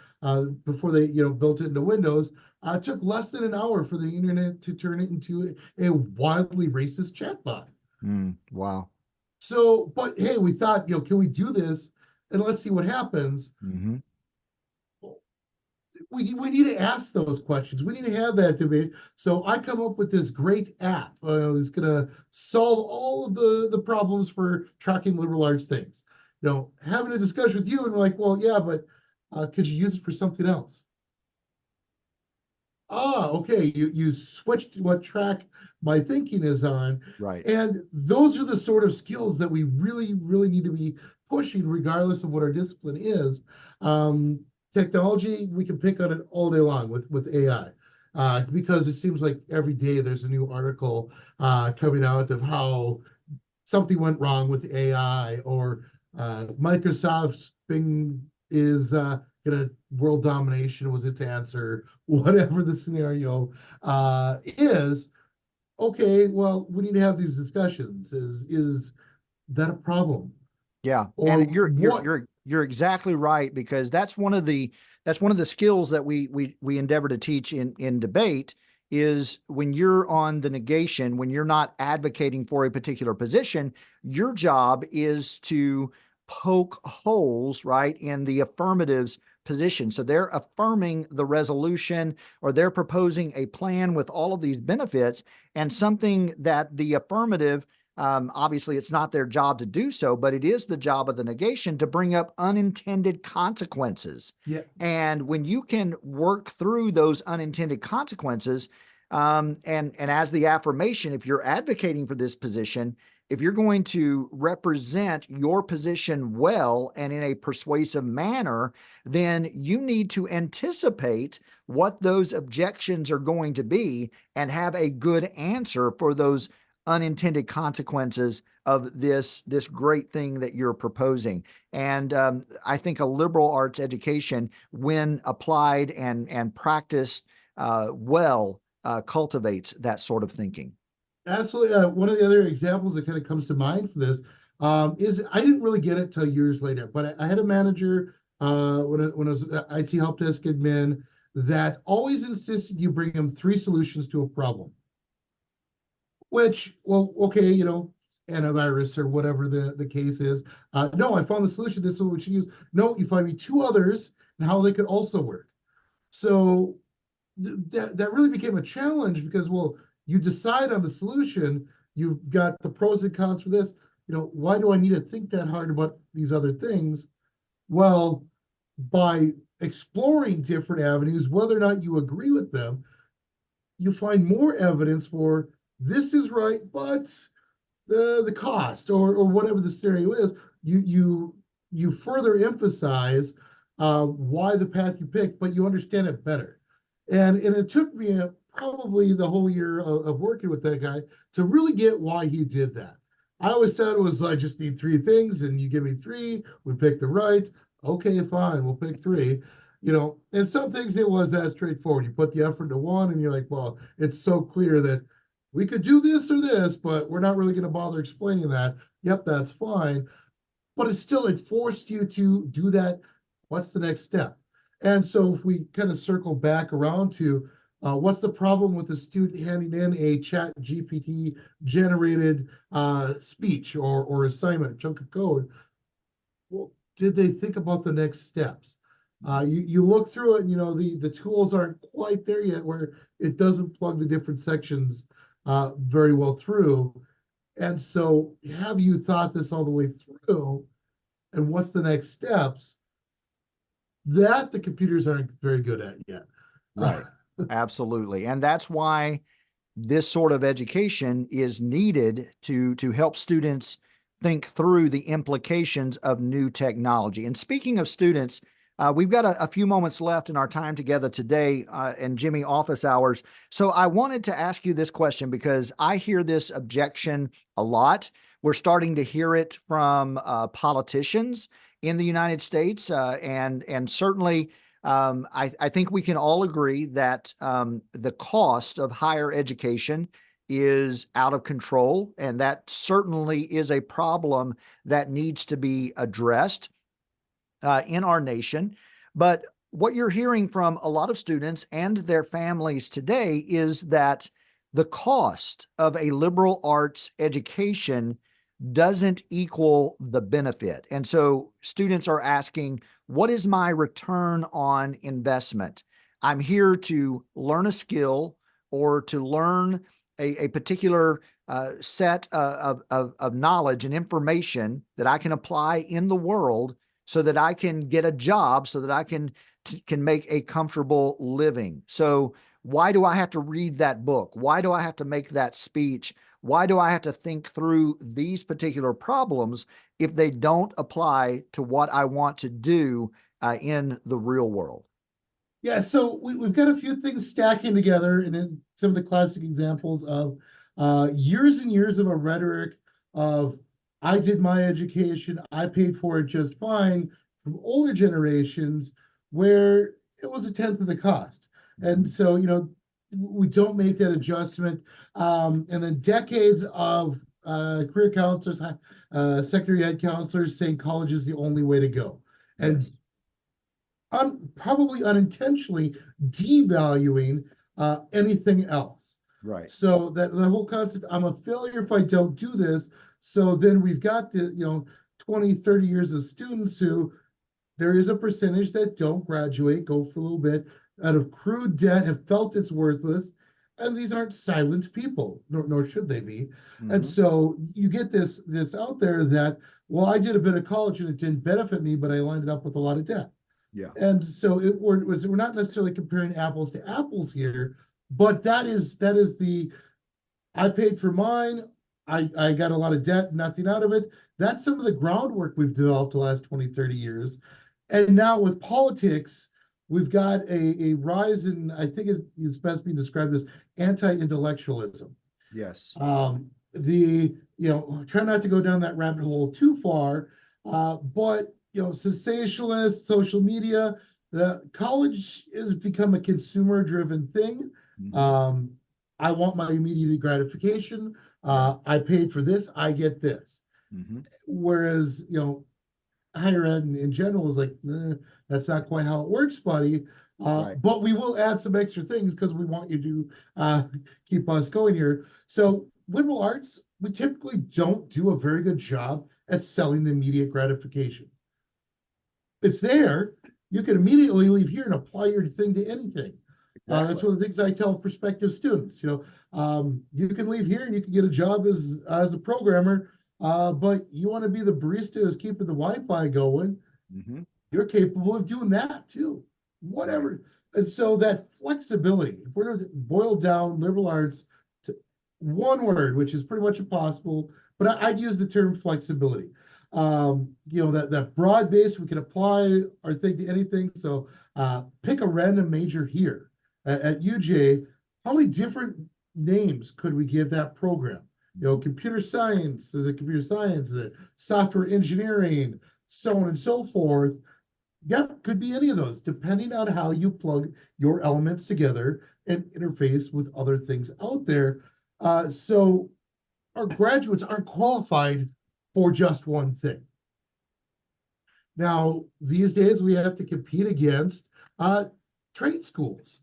B: before they built it into Windows, took less than an hour for the internet to turn it into a wildly racist chatbot.
A: Wow.
B: So, but hey, we thought, can we do this? And let's see what happens.
A: Mm-hmm.
B: We need to ask those questions. We need to have that debate. So I come up with this great app that's going to solve all of the problems for tracking liberal arts things. Having a discussion with you and we're like, well, yeah, but could you use it for something else? Okay. You switched what track my thinking is on.
A: Right.
B: And those are the sort of skills that we really, really need to be pushing, regardless of what our discipline is. Technology, we can pick on it all day long with AI, because it seems like every day there's a new article coming out of how something went wrong with AI, or Microsoft's Bing is gonna world domination was its answer, whatever the scenario is. Okay, well, we need to have these discussions. Is that a problem?
A: Yeah,
B: Or
A: and you're you're
B: what?
A: you're you're exactly right, because that's one of the skills that we endeavor to teach in debate, is when you're on the negation, when you're not advocating for a particular position, your job is to poke holes, right, in the affirmatives position. So they're affirming the resolution, or they're proposing a plan with all of these benefits, and something that the affirmative, obviously, it's not their job to do so, but it is the job of the negation to bring up unintended consequences.
B: Yeah.
A: And when you can work through those unintended consequences, and as the affirmation, if you're advocating for this position, if you're going to represent your position well and in a persuasive manner, then you need to anticipate what those objections are going to be and have a good answer for those unintended consequences of this great thing that you're proposing. And I think a liberal arts education, when applied and practiced well, cultivates that sort of thinking.
B: Absolutely. One of the other examples that kind of comes to mind for this is I didn't really get it till years later, but I had a manager when I was IT help desk admin that always insisted you bring them three solutions to a problem. which, well, okay, antivirus or whatever the case is. No, I found the solution. This is what we should use. No, you find me two others and how they could also work. So that really became a challenge because, well, you decide on the solution. You've got the pros and cons for this. Why do I need to think that hard about these other things? Well, by exploring different avenues, whether or not you agree with them, you find more evidence for this is right, but the cost or whatever the scenario is, you further emphasize why the path you pick, but you understand it better. And it took me probably the whole year of working with that guy to really get why he did that. I always said it was, I just need three things, and you give me three, we pick the right. Okay, fine, we'll pick three. And some things it was that straightforward. You put the effort into one, and you're like, well, it's so clear that we could do this or this, but we're not really going to bother explaining that. Yep, that's fine. But it forced you to do that. What's the next step? And so if we kind of circle back around to what's the problem with the student handing in a chat GPT generated speech or assignment, chunk of code? Well, did they think about the next steps? You look through it and the tools aren't quite there yet where it doesn't plug the different sections very well through. And so have you thought this all the way through? And what's the next steps? That the computers aren't very good at yet.
A: Right. Absolutely. And that's why this sort of education is needed to help students think through the implications of new technology. And speaking of students, we've got a few moments left in our time together today in Jimmie Office Hours. So I wanted to ask you this question because I hear this objection a lot. We're starting to hear it from politicians in the United States, and certainly I think we can all agree that the cost of higher education is out of control, and that certainly is a problem that needs to be addressed in our nation. But what you're hearing from a lot of students and their families today is that the cost of a liberal arts education doesn't equal the benefit. And so students are asking, what is my return on investment? I'm here to learn a skill or to learn a particular set of knowledge and information that I can apply in the world so that I can get a job, so that I can make a comfortable living. So why do I have to read that book? Why do I have to make that speech? Why do I have to think through these particular problems if they don't apply to what I want to do in the real world?
B: Yeah, so we've got a few things stacking together, and in some of the classic examples of years and years of a rhetoric of I did my education, I paid for it just fine, from older generations where it was a tenth of the cost. And so, we don't make that adjustment. And then decades of career counselors, secondary ed counselors saying college is the only way to go. And probably unintentionally devaluing anything else.
A: Right.
B: So that the whole concept, I'm a failure if I don't do this. So then we've got the 20, 30 years of students who there is a percentage that don't graduate, go for a little bit out of crude debt, have felt it's worthless. And these aren't silent people, nor should they be. And so you get this out there that, well, I did a bit of college and it didn't benefit me, but I landed up with a lot of debt.
A: Yeah.
B: And so we're not necessarily comparing apples to apples here, but that is the I paid for mine. I got a lot of debt, nothing out of it. That's some of the groundwork we've developed the last 20, 30 years. And now with politics, we've got a rise in, I think it's best being described as anti-intellectualism.
A: Yes.
B: Try not to go down that rabbit hole too far, but sensationalist social media, the college has become a consumer-driven thing. I want my immediate gratification. I paid for this, I get this. Whereas, higher ed in general is like, that's not quite how it works, buddy. Right. But we will add some extra things because we want you to keep us going here. So liberal arts, we typically don't do a very good job at selling the immediate gratification. It's there. You can immediately leave here and apply your thing to anything.
A: Exactly.
B: That's one of the things I tell prospective students. You can leave here and you can get a job as a programmer, but you want to be the barista who's keeping the Wi-Fi going.
A: Mm-hmm.
B: You're capable of doing that too. Whatever.
A: Right.
B: And so that flexibility, if we're going to boil down liberal arts to one word, which is pretty much impossible, but I'd use the term flexibility. That broad base, we can apply our thing to anything. So pick a random major here at UJ. How many different names could we give that program? Computer science, is it computer science, is it software engineering, so on and so forth. Yep, could be any of those, depending on how you plug your elements together and interface with other things out there. So our graduates aren't qualified for just one thing. Now, these days we have to compete against trade schools.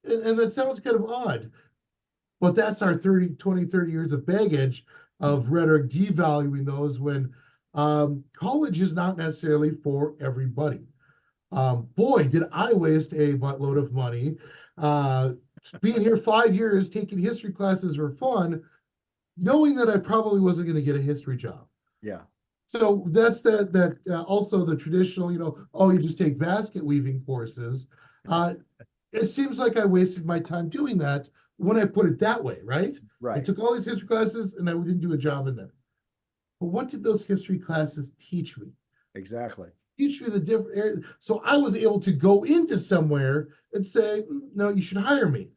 B: And that sounds kind of odd, but that's our 20, 30 years of baggage of rhetoric devaluing those when college is not necessarily for everybody. Boy, did I waste a buttload of money being here 5 years, taking history classes for fun, knowing that I probably wasn't going to get a history job.
A: Yeah.
B: So that's that also the traditional, you just take basket weaving courses. It seems like I wasted my time doing that when I put it that way, right?
A: Right.
B: I took all these history classes and I didn't do a job in them. But what did those history classes teach me?
A: Exactly.
B: Teach me the different areas. So I was able to go into somewhere and say, no, you should hire me.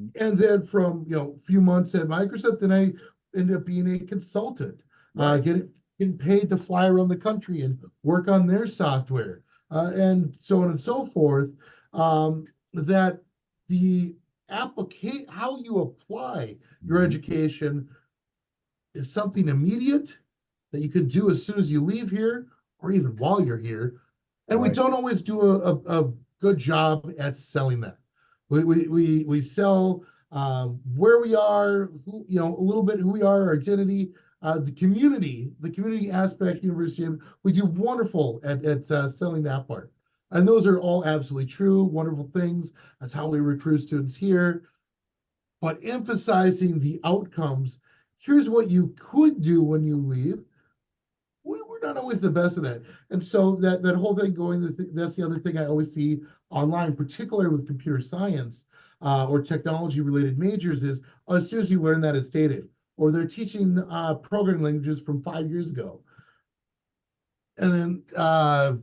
B: Mm-hmm. And then from, a few months at Microsoft, then I ended up being a consultant, right. Getting paid to fly around the country and work on their software, and so on and so forth. That the how you apply your education is something immediate that you can do as soon as you leave here or even while you're here. And right. We don't always do a good job at selling that. We sell where we are, a little bit who we are, our identity, the community aspect, University of, we do wonderful at selling that part. And those are all absolutely true, wonderful things. That's how we recruit students here. But emphasizing the outcomes, here's what you could do when you leave. We're not always the best at that. And so that whole thing that's the other thing I always see online, particularly with computer science or technology related majors, is as soon as you learn that, it's dated. Or they're teaching programming languages from 5 years ago. And then,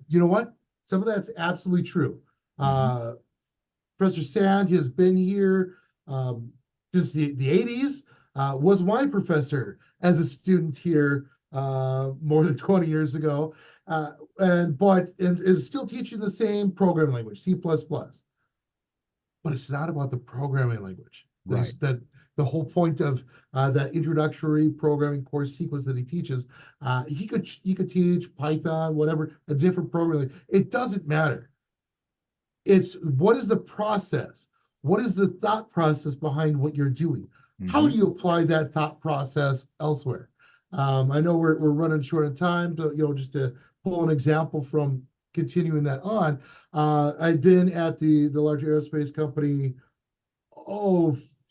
B: you know what? Some of that's absolutely true. Professor Sand has been here since the 80s, was my professor as a student here more than 20 years ago, and is still teaching the same programming language, C++. But it's not about the programming language. Right. That the whole point of that introductory programming course sequence that he teaches, he could teach Python, whatever, a different programming. It doesn't matter. It's what is the process? What is the thought process behind what you're doing? How do you apply that thought process elsewhere? I know we're running short of time, but just to pull an example from continuing that on, I'd been at the large aerospace company,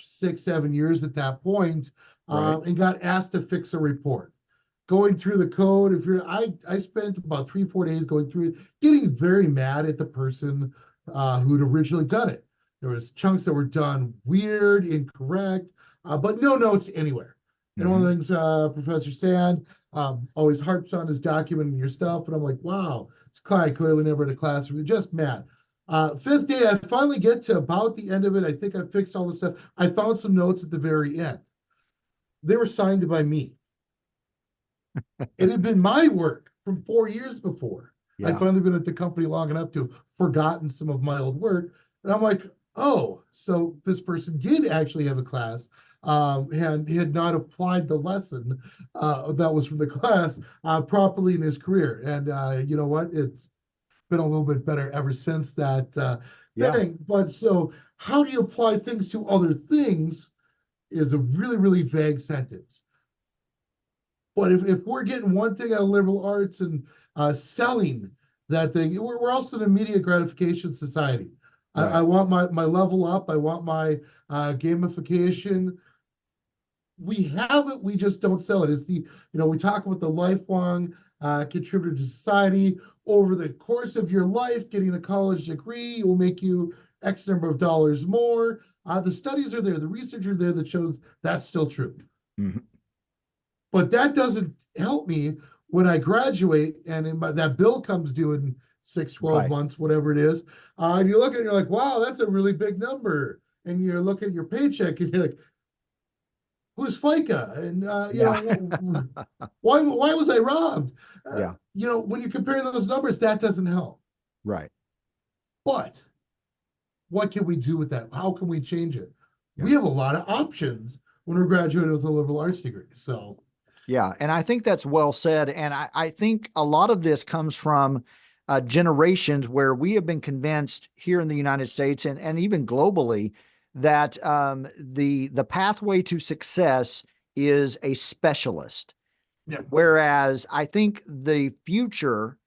B: 6-7 years at that point, right. And got asked to fix a report. Going through the code, I spent about 3-4 days going through it, getting very mad at the person who'd originally done it. There was chunks that were done weird, incorrect, but no notes anywhere. And one of the things Professor Sand always harps on is documenting your stuff, and I'm like, wow, this guy clearly never had a classroom. Just mad. 5th day, I finally get to about the end of it. I think I fixed all the stuff. I found some notes at the very end. They were signed by me. It had been my work from 4 years before. Yeah. I'd finally been at the company long enough to have forgotten some of my old work. And I'm like, oh, so this person did actually have a class and he had not applied the lesson that was from the class properly in his career. And you know what? It's been a little bit better ever since that thing. But so how do you apply things to other things is a really, really vague sentence. But if we're getting one thing out of liberal arts and selling that thing, we're also an immediate gratification society. I
A: Right.
B: want my level up. I want my gamification. We have it, we just don't sell it. It's we talk about the lifelong contributor to society. Over the course of your life, getting a college degree will make you X number of dollars more. The studies are there, the research are there that shows that's still true.
A: Mhm.
B: But that doesn't help me when I graduate and that bill comes due in 6, 12
A: Right.
B: months, whatever it is. And you look at it, you're like, wow, that's a really big number. And you're looking at your paycheck and you're like, who's FICA? And
A: Yeah.
B: why was I robbed?
A: Yeah.
B: When you compare those numbers, that doesn't help.
A: Right.
B: But what can we do with that? How can we change it?
A: Yeah.
B: We have a lot of options when we're graduating with a liberal arts degree. So
A: Yeah. And I think that's well said. And I think a lot of this comes from generations where we have been convinced here in the United States and even globally that the pathway to success is a specialist.
B: yeah,
A: Whereas I think the future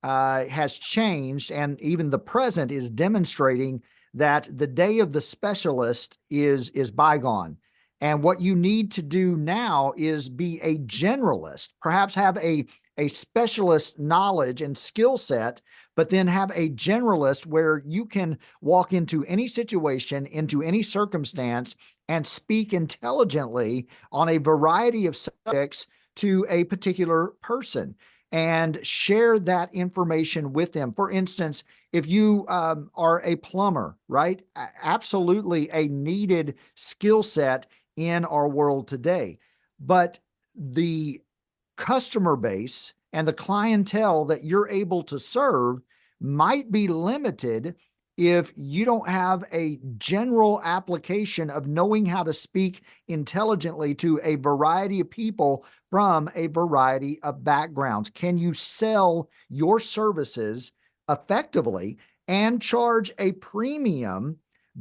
A: has changed, and even the present is demonstrating that the day of the specialist is bygone. And what you need to do now is be a generalist, perhaps have a specialist knowledge and skill set, but then have a generalist where you can walk into any situation, into any circumstance, and speak intelligently on a variety of subjects to a particular person and share that information with them. For instance, if you are a plumber, right? Absolutely a needed skill set in our world today. But the customer base and the clientele that you're able to serve might be limited if you don't have a general application of knowing how to speak intelligently to a variety of people from a variety of backgrounds. Can you sell your services effectively and charge a premium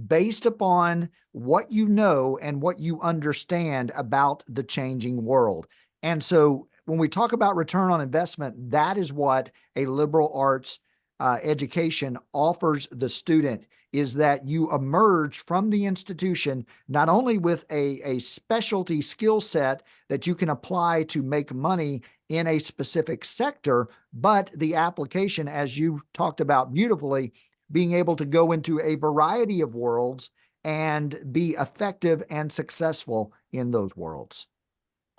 A: based upon what you know and what you understand about the changing world? And so when we talk about return on investment, that is what a liberal arts education offers the student, is that you emerge from the institution not only with a specialty skill set that you can apply to make money in a specific sector, but the application, as you talked about beautifully, being able to go into a variety of worlds and be effective and successful in those worlds.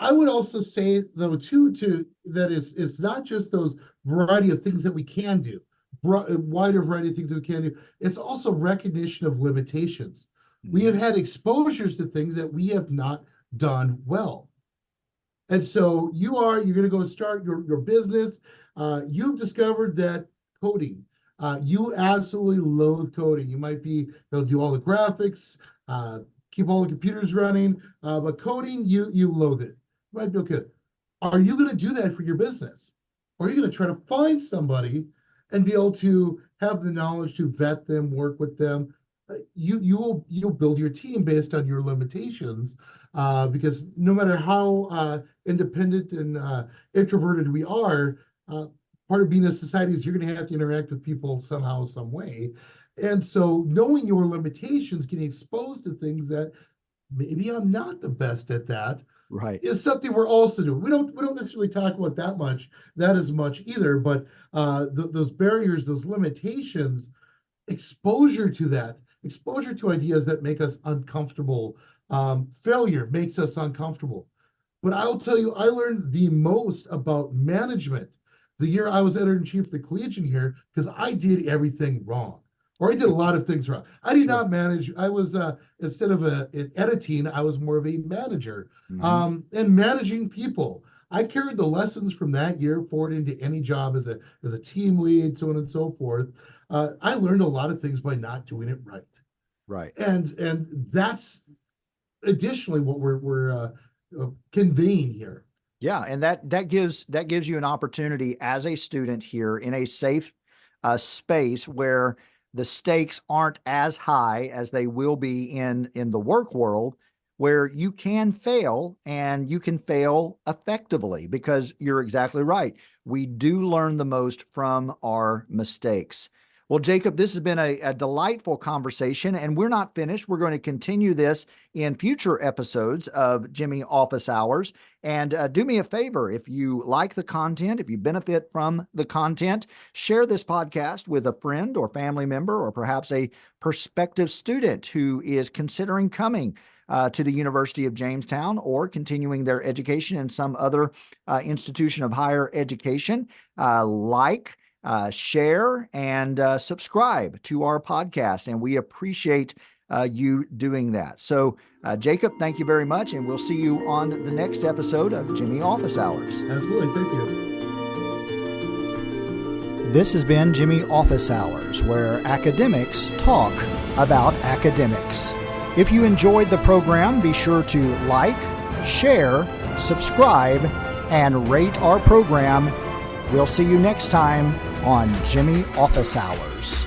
B: I would also say though too that it's not just those variety of things that we can do, wider variety of things that we can do. It's also recognition of limitations. We have had exposures to things that we have not done well. And so you're going to go start your business. You've discovered that coding, you absolutely loathe coding. You might they'll do all the graphics, keep all the computers running, but coding, you loathe it. Might be okay. Are you going to do that for your business? Or are you going to try to find somebody and be able to have the knowledge to vet them, work with them? You'll build your team based on your limitations, because no matter how independent and introverted we are, part of being a society is you're going to have to interact with people somehow, some way. And so knowing your limitations, getting exposed to things that maybe I'm not the best at that,
A: Right.
B: is something we're also doing. We don't necessarily talk about that as much either, but those barriers, those limitations, exposure to ideas that make us uncomfortable. Failure makes us uncomfortable. But I'll tell you, I learned the most about management the year I was editor-in-chief of the Collegian here, because I did everything wrong. Or I did a lot of things wrong. I did
A: Sure.
B: not manage. I was instead of an editing, I was more of a manager.
A: Mm-hmm.
B: And managing people. I carried the lessons from that year forward into any job as a team lead, so on and so forth. I learned a lot of things by not doing it right.
A: Right.
B: And that's additionally what we're conveying here.
A: Yeah, and that gives you an opportunity as a student here in a safe space where the stakes aren't as high as they will be in the work world, where you can fail and you can fail effectively, because you're exactly right. We do learn the most from our mistakes. Well, Jakob, this has been a delightful conversation, and we're not finished. We're going to continue this in future episodes of Jimmie Office Hours. And do me a favor, if you like the content, if you benefit from the content, share this podcast with a friend or family member, or perhaps a prospective student who is considering coming to the University of Jamestown or continuing their education in some other institution of higher education. Share, and subscribe to our podcast. And we appreciate you doing that. So, Jakob, thank you very much. And we'll see you on the next episode of Jimmie Office Hours.
B: Absolutely. Thank you.
A: This has been Jimmie Office Hours, where academics talk about academics. If you enjoyed the program, be sure to like, share, subscribe, and rate our program. We'll see you next time on Jimmie Office Hours.